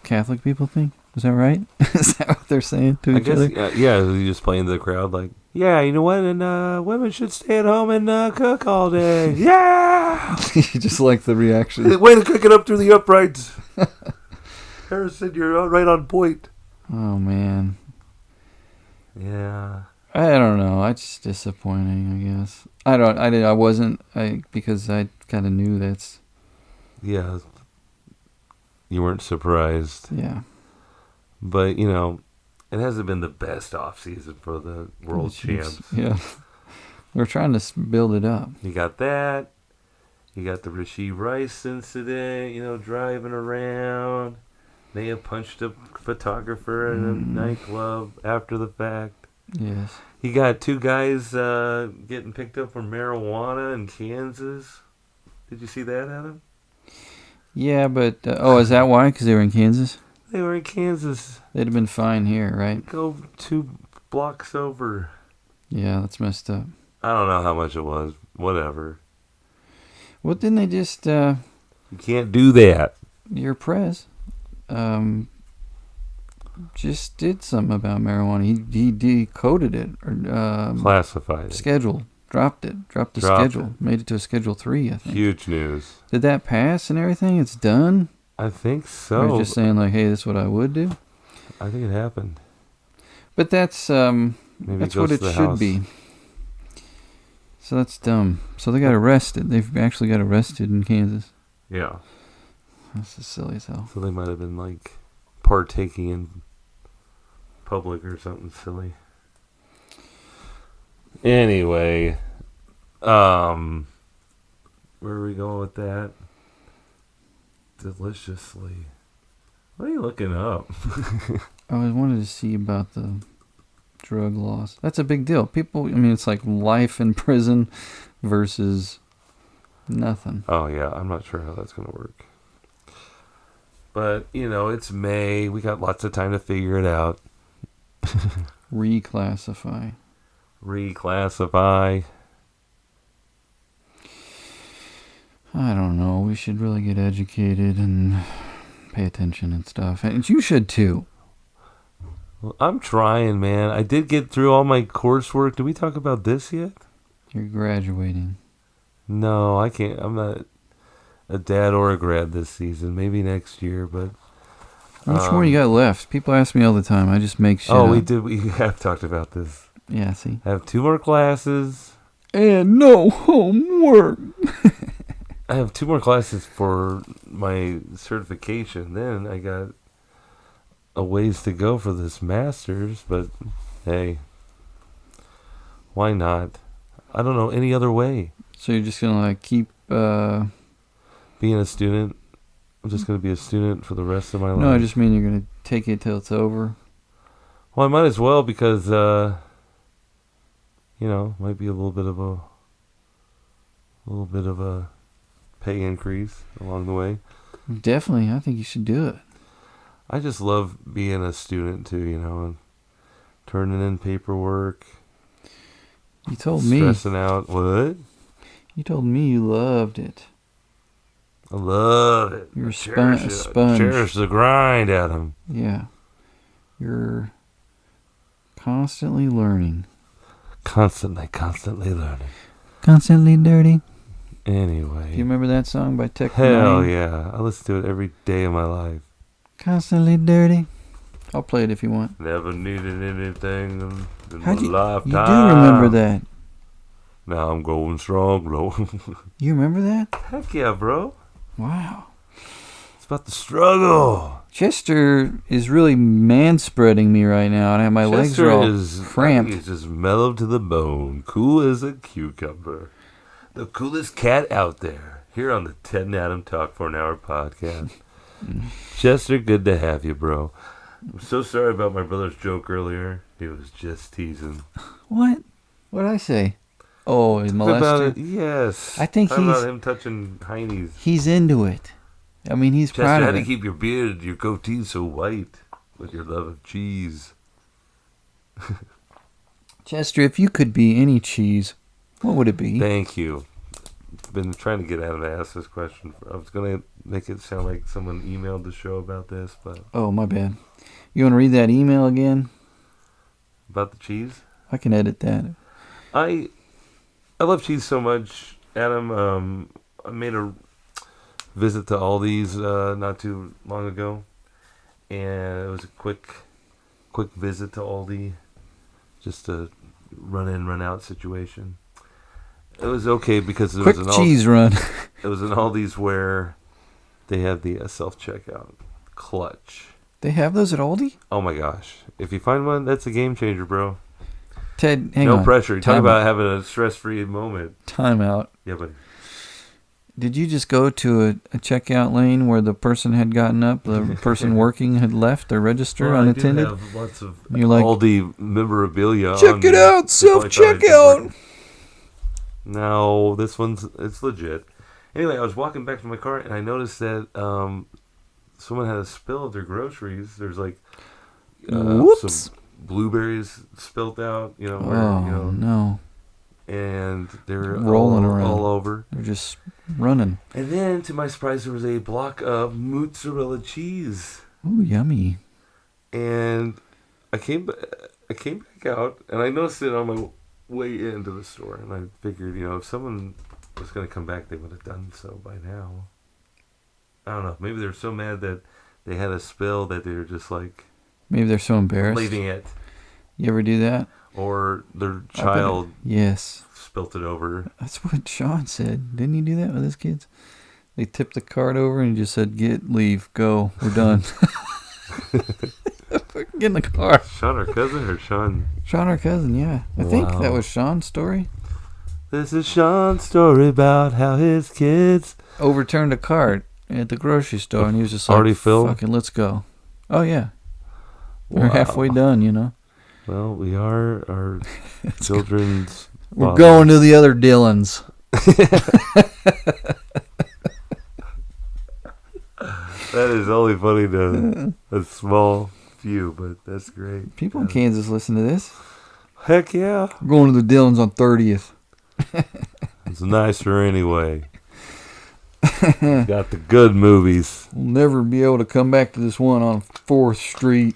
Catholic people think. Is that right? Is that what they're saying to each other? Yeah, he's just playing to the crowd like, yeah, you know what? And women should stay at home and cook all day. Yeah! You just like the reaction. Way to cook it up through the uprights. Harrison, you're right on point. Oh, man. Yeah. I don't know. It's just disappointing, I guess. Because I kind of knew that's... Yeah. You weren't surprised. Yeah. But, you know, it hasn't been the best off-season for the world champs. Yeah. We're trying to build it up. You got that. You got the Rashee Rice incident, you know, driving around. They have punched a photographer in a nightclub after the fact. Yes. You got two guys getting picked up for marijuana in Kansas. Did you see that, Adam? Yeah, but... is that why? Because they were in Kansas? They were in Kansas. They'd have been fine here, right? Go 2 blocks over. Yeah, that's messed up. I don't know how much it was. Whatever. Well, didn't they just... You can't do that. Your press just did something about marijuana. He decoded it. Or Classified it. Schedule. Dropped the schedule. Made it to a Schedule 3, I think. Huge news. Did that pass and everything? It's done? I think so. Or just saying like, hey, this is what I would do? I think it happened. But that's that's what it should be. So that's dumb. So they got arrested. They've actually got arrested in Kansas. Yeah. That's just silly as hell. So they might have been like partaking in public or something silly. Anyway, where are we going with that? Deliciously. What are you looking up? I wanted to see about the drug laws. That's a big deal. People, I mean, it's like life in prison versus nothing. Oh, yeah. I'm not sure how that's going to work. But, you know, it's May. We got lots of time to figure it out. Reclassify. I don't know. We should really get educated and pay attention and stuff. And you should too. Well, I'm trying, man. I did get through all my coursework. Did we talk about this yet? You're graduating. No, I can't. I'm not a dad or a grad this season. Maybe next year, but... How much more you got left? People ask me all the time. I just make shit up. we did. We have talked about this. Yeah, see? I have 2 more classes. And no homework. I have 2 more classes for my certification. Then I got a ways to go for this master's, but hey, why not? I don't know any other way. So you're just gonna like keep being a student? I'm just gonna be a student for the rest of my life. No, I just mean you're gonna take it till it's over. Well, I might as well because you know, might be a little bit of a pay increase along the way. Definitely, I think you should do it. I just love being a student too, you know, and turning in paperwork. You told me. Stressing out. What? You told me you loved it. I love it. You're a sponge. Cherish the grind, Adam. Yeah. You're constantly learning. Constantly learning. Constantly dirty. Anyway. Do you remember that song by Tech Hell Nine? yeah. I listen to it every day of my life. Constantly dirty. I'll play it if you want. Never needed anything in my lifetime. You do remember that. Now I'm going strong, bro. You remember that? Heck yeah, bro. Wow. It's about the struggle. Chester is really man-spreading me right now, and my legs are all cramped. He's just mellow to the bone, cool as a cucumber. The coolest cat out there, here on the Ted and Adam Talk for an Hour podcast. Chester, good to have you, bro. I'm so sorry about my brother's joke earlier. He was just teasing. What? What did I say? Oh, he molested. About it, yes. I think Talking he's- about him touching heinies. He's into it. I mean, he's Chester, proud how of to it. keep your beard, your goatee so white with your love of cheese. Chester, if you could be any cheese, what would it be? Thank you. Been trying to get out of to ask this question. I was gonna make it sound like someone emailed the show about this, but Oh, my bad. You want to read that email again? about the cheese. I can edit that. I love cheese so much, Adam. I made a visit to Aldi's not too long ago, and it was a quick visit to Aldi, just a run in, run out situation. It was okay because it Quick was an cheese run. It was an Aldi's where they have the self checkout clutch. They have those at Aldi? Oh my gosh! If you find one, that's a game changer, bro. Ted, hang on. No pressure. Talk Time about out. having a stress-free moment. Time out. Yeah, buddy. Did you just go to a checkout lane where the person had gotten up, the person working had left their register Well, unattended? I do have lots of You're like, Aldi memorabilia. check on it me. out, They probably thought I did self-checkout. work. No, this one's it's legit. Anyway, I was walking back to my car and I noticed that someone had a spill of their groceries. There's like Whoops. some blueberries spilt out, you know, Oh, no. and they're Rolling around. all over. They're just running. And then, to my surprise, there was a block of mozzarella cheese. Ooh, yummy. And I came back out, and I noticed it on my way into the store. And I figured, if someone was going to come back, they would have done so by now. I don't know. Maybe they're so mad that they had a spill that they were just like Maybe they're so embarrassed. leaving it. You ever do that? Or their child Yes. spilt it over. That's what Sean said. Didn't he do that with his kids? They tipped the cart over and he just said, leave, go, we're done. Get in the car. Sean, our cousin, or Sean? Sean, our cousin, yeah. I think Wow. that was Sean's story. This is Sean's story about how his kids Overturned a cart at the grocery store and he was just like, Already filled? fucking let's go. Oh, yeah. We're Wow. halfway done, Well, we are our children's. We're father. going to the other Dylans. That is only funny to a small few, but that's great. People in Kansas listen to this. Heck yeah. We're going to the Dylans on 30th. It's nicer anyway. Got the good movies. We'll never be able to come back to this one on 4th Street.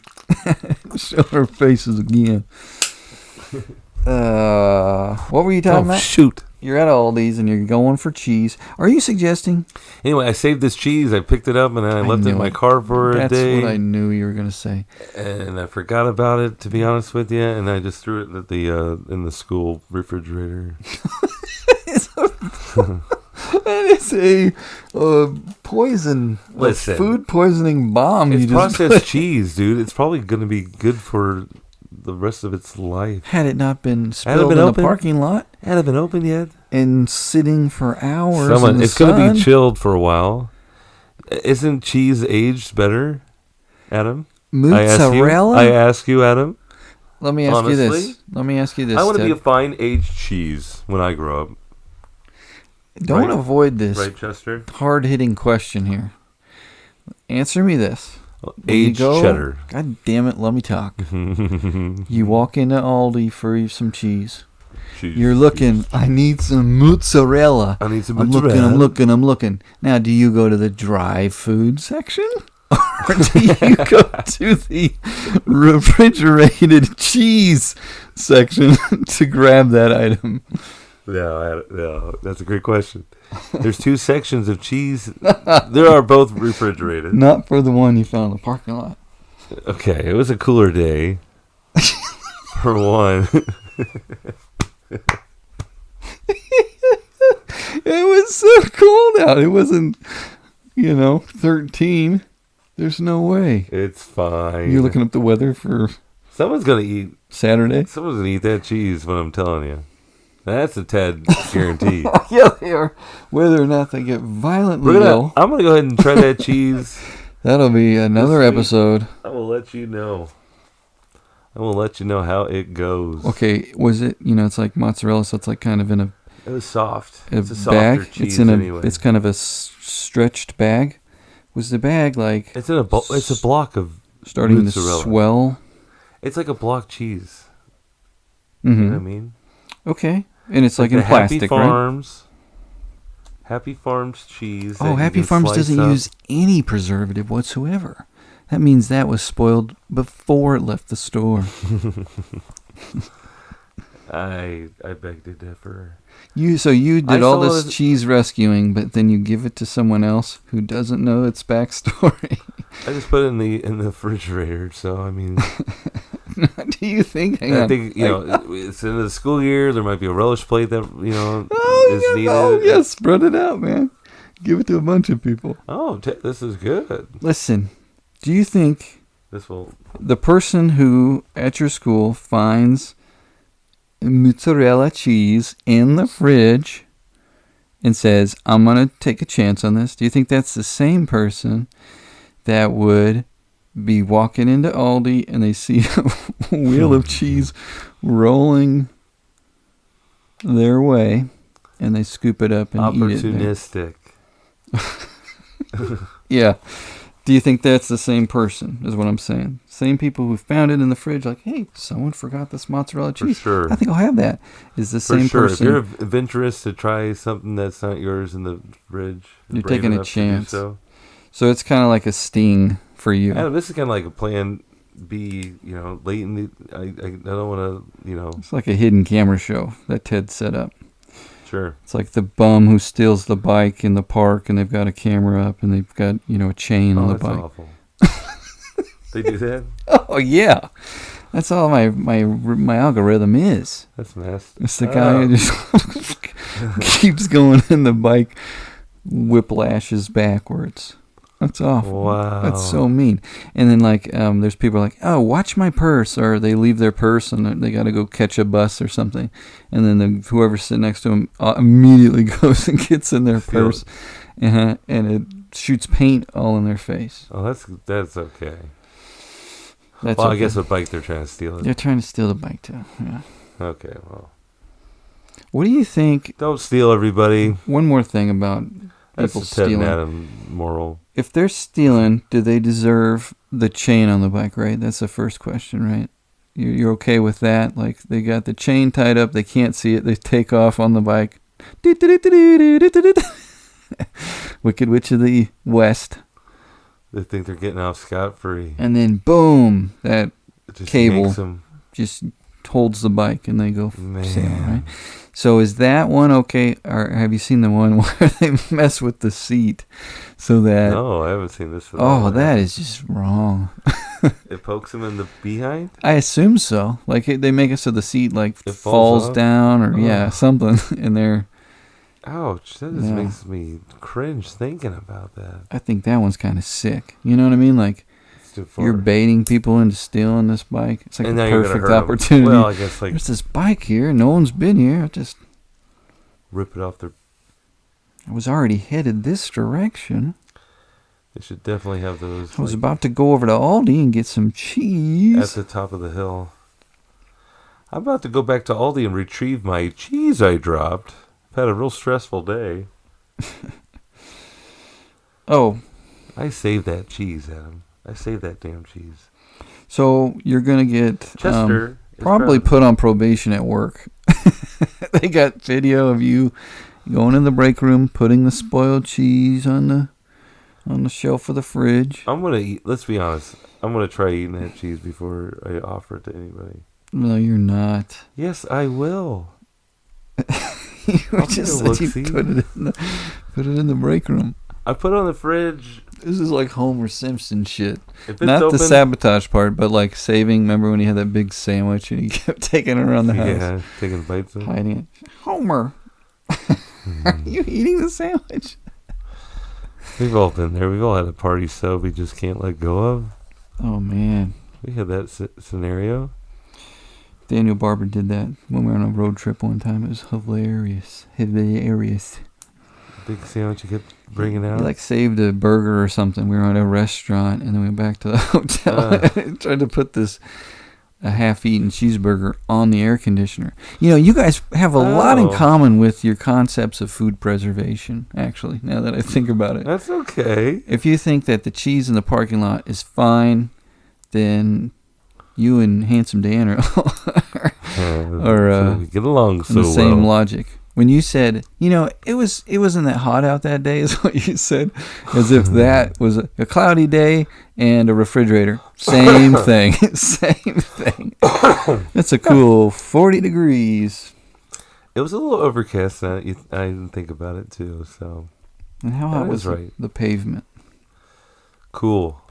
Show our faces again. What were you talking about? Shoot. You're at Aldi's and you're going for cheese. Are you suggesting? Anyway, I saved this cheese. I picked it up and then I left it in knew my it. car for a That's day. what I knew you were going to say. And I forgot about it, to be honest with you. And I just threw it at the in the school refrigerator. That is a poison. Listen. A food poisoning bomb. It's you just processed cheese, dude. It's probably going to be good for the rest of its life. Had it not been Had it spilled been in open? the parking lot Hasn't been open yet. and sitting for hours in the It's going to sun, be chilled for a while. Isn't cheese aged better, Adam? mozzarella. I ask you, Adam. Let me ask you this. honestly, Let me ask you this. I want to Ted. be a fine aged cheese when I grow up. Don't right? avoid this Right, Chester? hard-hitting question here. Answer me this. When you Aged go- cheddar. God damn it, let me talk. You walk into Aldi for some cheese. Cheese. You're looking, I need some mozzarella. I need some I'm looking. Now, do you go to the dry food section? Or do you go to the refrigerated cheese section to grab that item? No, that's a great question. There's two sections of cheese. They are both refrigerated. Not for the one you found in the parking lot. Okay, it was a cooler day. For one. It was so cold out. It wasn't, 13. There's no way. It's fine. You're looking up the weather for Someone's gonna eat Saturday? Someone's gonna eat that cheese, what I'm telling you. That's a Ted guarantee. Yeah, they are. Whether or not they get violently ill, I'm gonna go ahead and try that cheese. that'll be another This week. episode. I will let you know. and we'll let you know how it goes. Okay, was it? It's like mozzarella, so it's like kind of in a It was soft. It's a softer bag. cheese It's in anyway. It's kind of a stretched bag. Was the bag like? It's in a. It's a block of starting mozzarella. to swell. It's like a block cheese. Mm-hmm. You know what I mean? Okay, and it's like in the plastic, Happy Farms. Happy Farms cheese. right? Oh, Happy Farms doesn't use any preservative whatsoever. That means that was spoiled before it left the store. I beg to differ. So you did all saw this it- cheese rescuing, but then you give it to someone else who doesn't know its backstory. I just put it in the refrigerator. So I mean, Do you think? Hang I on. think it's into the school year. There might be a relish plate that is needed. Oh yes, spread it out, man. Give it to a bunch of people. Oh, this is good. Listen, do you think This will. the person who at your school finds mozzarella cheese in the fridge and says, I'm going to take a chance on this, do you think that's the same person that would be walking into Aldi and they see a wheel of cheese rolling their way and they scoop it up and eat it? Opportunistic. Yeah. Do you think that's the same person, is what I'm saying? Same people who found it in the fridge, like, hey, someone forgot this mozzarella For cheese. sure. I think I'll have that. Is the For same sure. person. If you're adventurous to try something that's not yours in the fridge, You're brave taking a enough to do chance. So. So it's kind of like a sting for you. Adam, this is kind of like a plan B, late in the. I don't want to, It's like a hidden camera show that Ted set up. Sure. It's like the bum who steals the bike in the park and they've got a camera up and they've got, a chain on the That's bike. awful. They do that? Oh, yeah. That's all my algorithm is. That's nasty. It's the guy who just keeps going and the bike whiplashes backwards. That's awful. Wow. That's so mean. And then there's people like, oh, watch my purse, or they leave their purse and they got to go catch a bus or something. And then whoever's sitting next to them immediately goes and gets in their Steal purse and it shoots paint all in their face. Oh, that's okay. That's Well, okay. I guess a bike they're trying to steal it. They're trying to steal the bike too. Yeah. Okay, well. What do you think? Don't steal, everybody. One more thing about That's people the Ted and stealing. Adam moral. If they're stealing, do they deserve the chain on the bike, right? That's the first question, right? You're okay with that? Like, they got the chain tied up, they can't see it, they take off on the bike. Wicked Witch of the West. They think they're getting off scot-free. And then, boom, that It just cable makes them, just holds the bike and they go man. sailing, right? So is that one okay? Or have you seen the one where they mess with the seat so that... No, I haven't seen this at all. Oh, that is just wrong. It pokes him in the behind? I assume so. Like they make it so the seat It falls falls off? down or Oh. something, and they're. Ouch, that just Yeah. makes me cringe thinking about that. I think that one's kind of sick. You know what I mean? Like It's too far. you're baiting people into stealing this bike. It's like And a now you're gonna perfect hurt 'em. opportunity. Well, I guess There's this bike here. No one's been here. rip it off their. I was already headed this direction. They should definitely have those I was about to go over to Aldi and get some at cheese. the top of the hill. I'm about to go back to Aldi and retrieve my cheese I dropped. I've had a real stressful day. Oh, I saved that cheese, Adam. I saved that damn cheese. so you're gonna get Chester is probably proud. put on probation at work. They got video of you going in the break room, putting the spoiled cheese on the shelf of the fridge. I'm gonna eat. Let's be honest. I'm gonna try eating that cheese before I offer it to anybody. No, you're not. Yes, I will. You I'll just take a said you look-see. put it in the break room. I put it on the fridge. This is like Homer Simpson shit. If it's Not open, the sabotage part, but like saving. Remember when he had that big sandwich and he kept taking it around the house, yeah, taking bites of it. hiding it? Homer, are you eating the sandwich? We've all been there. We've all had a party so we just can't let go of. Oh man, We had that scenario. Daniel Barber did that when we were on a road trip one time. It was hilarious. Hilarious. Big sandwich you kept bringing He out. like saved a burger or something. We were at a restaurant and then we went back to the hotel and tried to put this a half-eaten cheeseburger on the air conditioner. You know, you guys have a lot in common with your concepts of food preservation, actually, now that I think about it. That's okay. If you think that the cheese in the parking lot is fine, then you and Handsome Dan are so we get along so the same well. logic. When you said, you know, it wasn't that hot out that day, is what you said, as if that was a cloudy day and a refrigerator. Same thing. Same thing. That's a cool 40 degrees. It was a little overcast. I didn't think about it too. So, And how hot That was is right. the pavement? Cool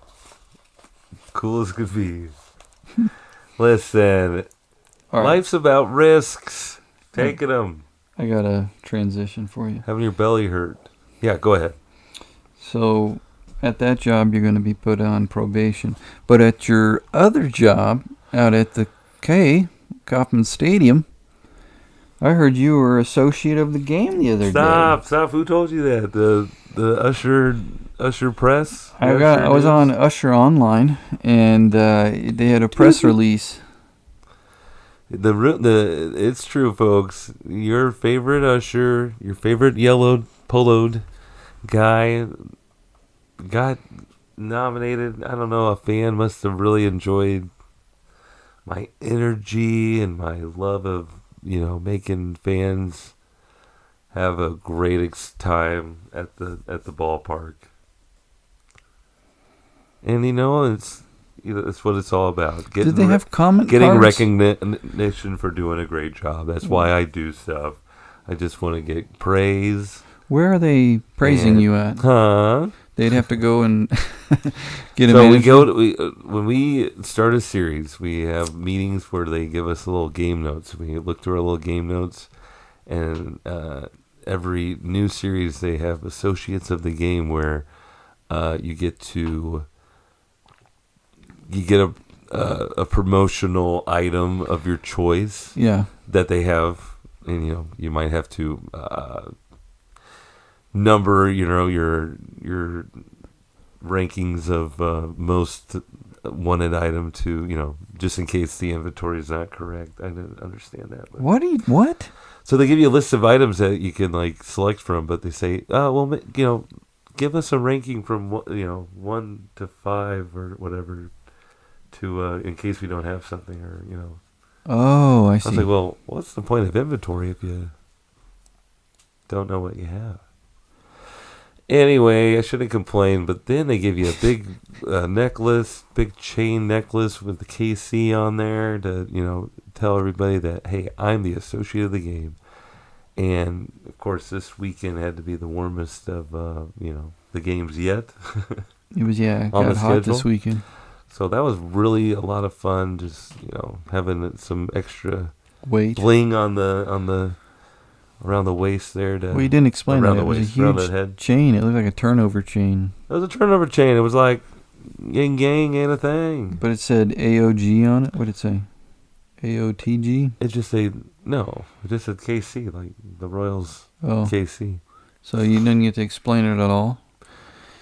as could be. Listen, All right, life's about risks. Taking them. I got a transition for you. Having your belly hurt. Yeah, go ahead. So, at that job, you're going to be put on probation. But at your other job, out at the Kauffman Stadium, I heard you were associate of the game the other day. Stop! Who told you that? The Usher press. I was on Usher Online, and they had a press release. It's true, folks. Your favorite Usher, your favorite yellow poloed guy, got nominated. I don't know. A fan must have really enjoyed my energy and my love of making fans have a great time at the ballpark. And it's what it's all about. Did they have comment getting cards? recognition for doing a great job. That's why I do stuff. I just want to get praise. Where are they praising you at? Huh? They'd have to go and get a So manager? when we start a series, we have meetings where they give us little game notes. We look through our little game notes, and every new series they have associates of the game where you get a promotional item of your choice. Yeah. That they have, and you might have to number your rankings of most wanted item to just in case the inventory is not correct. I didn't understand that. But. What? So they give you a list of items that you can select from, but they say, give us a ranking from 1 to 5 or whatever to in case we don't have something or Oh, I see. I was like, well, what's the point of inventory if you don't know what you have? Anyway, I shouldn't complain, but then they give you a big necklace, big chain necklace with the KC on there to, tell everybody that, hey, I'm the associate of the game. And, of course, this weekend had to be the warmest of, the games yet. It was, on got the hot schedule. this weekend. So that was really a lot of fun, just, having some extra Weight. bling on the around the waist there. Well, you didn't explain that. around It the was a waist, around the huge head. chain. It looked like a turnover chain. It was a turnover chain. It was like yin yang ain't a thing. But it said AOG on it. What did it say? AOTG? It just said KC, like the Royals Oh. KC. So you didn't get to explain it at all?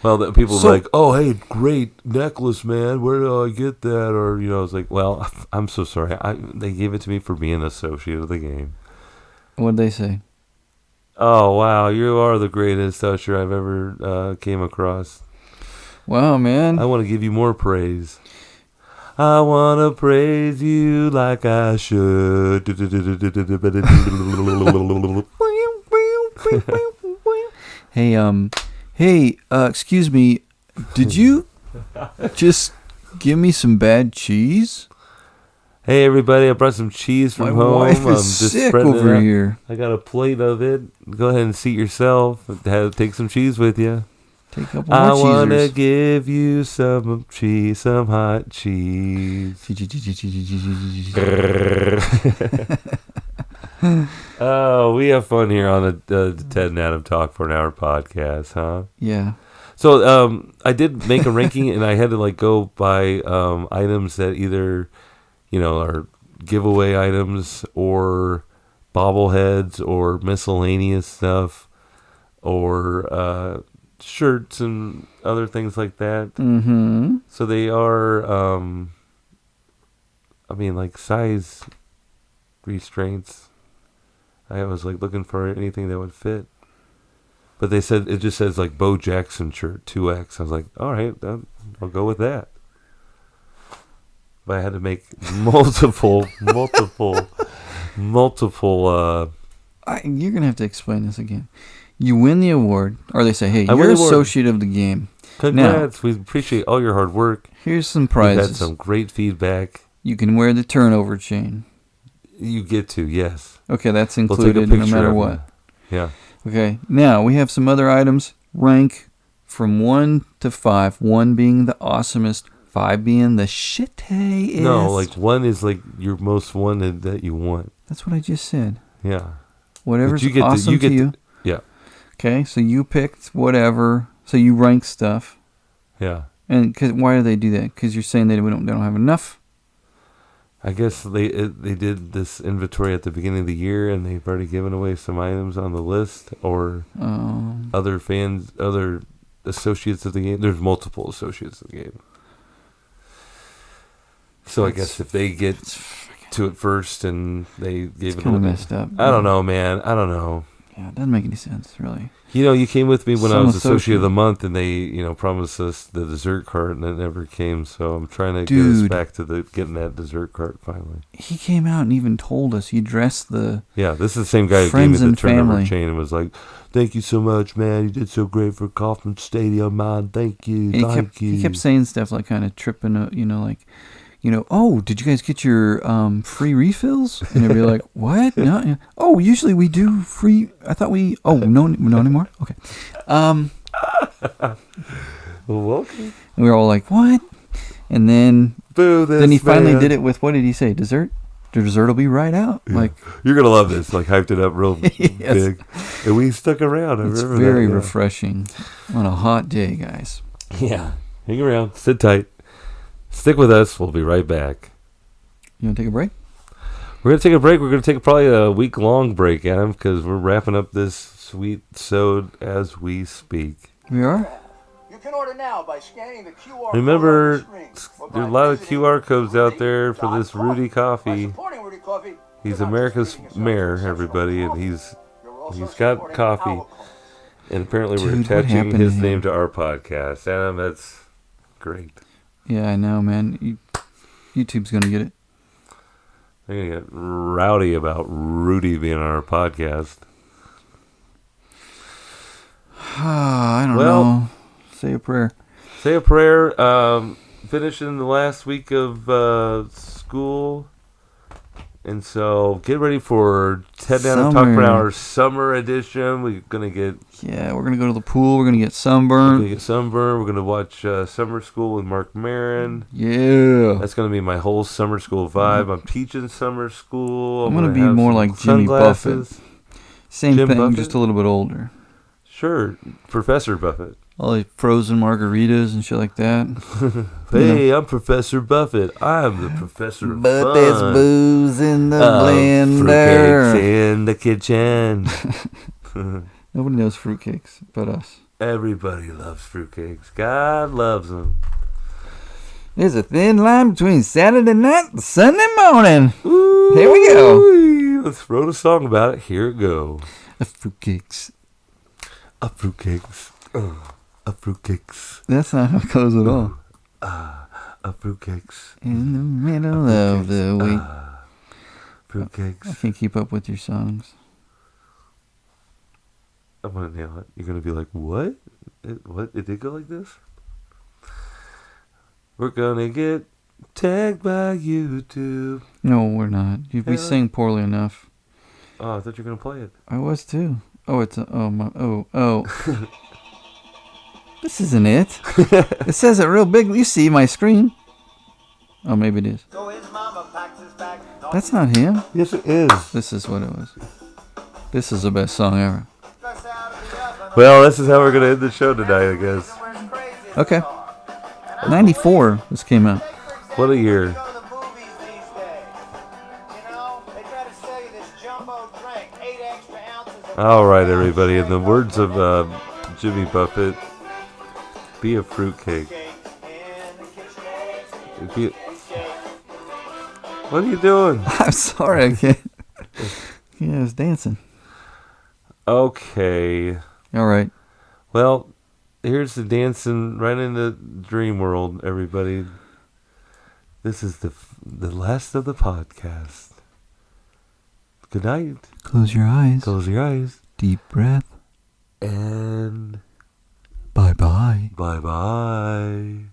Well, people were like, "Oh, hey, great necklace, man. Where do I get that?" Or I was like, "Well, I'm so sorry. They gave it to me for being an associate of the game." What'd they say? Oh, wow, you are the greatest Usher I've ever came across. Wow, man. I want to give you more praise. I want to praise you like I should. Hey, excuse me. Did you just give me some bad cheese? Hey, everybody, I brought some cheese from My home. wife I'm is just sick spreading it over out. here. I got a plate of it. Go ahead and seat yourself. Take some cheese with you. Take a couple I more want to cheesers. give you some cheese, some hot cheese. Oh, we have fun here on the Ted and Adam Talk for an Hour podcast, huh? Yeah. So I did make a ranking, and I had to go by items that either are giveaway items or bobbleheads or miscellaneous stuff or shirts and other things like that. Mm-hmm. So they are I mean, like size restraints. I was like looking for anything that would fit. But they said, it just says like Bo Jackson shirt, 2X. I was like, all right, I'll go with that. But I had to make multiple. You're gonna have to explain this again. You win the award, or they say, "Hey, you're associate of the game." Congrats! We appreciate all your hard work. Here's some We've prizes. had some great feedback. You can wear the turnover chain. You get to, yes. Okay, that's We'll take a included no picture matter of what. them. Yeah. Okay, now we have some other items. Rank from 1 to 5. 1 being the awesomest, 5 being the shittiest. No, like 1 is like your most wanted that you want. That's what I just said. Yeah. Whatever's But awesome to you. Yeah. Okay, so you picked whatever. So you rank stuff. Yeah. And why do they do that? Because you're saying they don't have enough. I guess they did this inventory at the beginning of the year, and they've already given away some items on the list, or other fans, other associates of the game. There's multiple associates of the game. So I guess if they get to it first and they gave it away, messed up. I don't know, man. I don't know. Yeah, it doesn't make any sense, really. You know, you came with me when I Some was associate of the associate. month, and they, promised us the dessert cart, and it never came. So I'm trying to get us Dude. back to getting that dessert cart finally. He came out and even told us he dressed the Yeah, this is the same guy who gave me friends the and turnover family. chain and was like, "Thank you so much, man. You did so great for Kaufman Stadium, man. Thank you, And thank you." he kept saying stuff like kind of tripping, oh, did you guys get your free refills? And they'd be like, what? No. Yeah. Oh, usually we do free. I thought we. Oh, no anymore. Okay. Well, okay. And we were all like, what? And then Boo this, then he finally man. did it with, what did he say? Dessert. The dessert will be right out. Yeah. Like, You're gonna love this. Like hyped it up real Yes. big, and we stuck around. I it's remember very that, yeah. refreshing on a hot day, guys. Yeah, hang around, sit tight, stick with us. We'll be right back. You want to take a break? We're gonna take a break. We're gonna take probably a week-long break, Adam, because we're wrapping up this sweet sode as we speak. We are? You can order now by scanning the QR Remember, code on the screen, or there's a by lot of visiting QR codes out there for this Rudy By Coffee. supporting Rudy Coffee, He's you're not America's just treating yourself to mayor, exceptional everybody, and coffee, he's you're also got supporting coffee. our cause. and apparently we're Dude, what attaching happened his to name him? to our podcast. Adam, that's great. Yeah, I know, man. YouTube's going to get it. They're gonna get rowdy about Rudy being on our podcast. I don't Well- know. Say a prayer. Say a prayer. Finishing the last week of school, and so get ready for head down and talk Summer. about our summer edition. We're gonna get Yeah, we're going to go to the pool. We're going to get sunburned. sunburned. We're gonna watch Summer School with Mark Maron. Yeah. That's gonna be my whole summer school vibe. I'm teaching summer school. I'm gonna be have more some like Jimmy sunglasses. Same Jim thing, Buffett? just a little bit older. Sure, Professor Buffett. All the frozen margaritas and shit like that. Hey, I'm Professor Buffett. I'm the professor of But fun. there's booze in the Fruitcakes blender. in the kitchen. Nobody knows fruitcakes but us. Everybody loves fruitcakes. God loves them. There's a thin line between Saturday night and Sunday morning. Here we go. Let's wrote a song about it. Here it go. Fruitcakes. Fruitcakes. Fruitcakes. That's not how it goes at all. Fruitcakes. In the middle of the week. I Fruitcakes. can't keep up with your songs. I'm gonna nail it. You're gonna be like, what? What? It did go like this? We're gonna get tagged by YouTube. No, we're not. We Yeah. sing poorly enough. Oh, I thought you were gonna play it. I was too. Oh, it's oh. This isn't it. It says it real big. You see my screen. Oh, maybe it is. That's not him. Yes, it is. This is what it was. This is the best song ever. Well, this is how we're gonna end the show tonight, I guess. Okay. 94, this came out. What a year. All right, everybody. In the words of Jimmy Buffett, be a fruitcake. What are you doing? I'm sorry, I can't. Yeah, I was dancing. Okay. All right. Well, here's the dancing right in the dream world, everybody. This is the last of the podcast. Good night. Close your eyes. Close your eyes. Deep breath. And Bye-bye. bye-bye.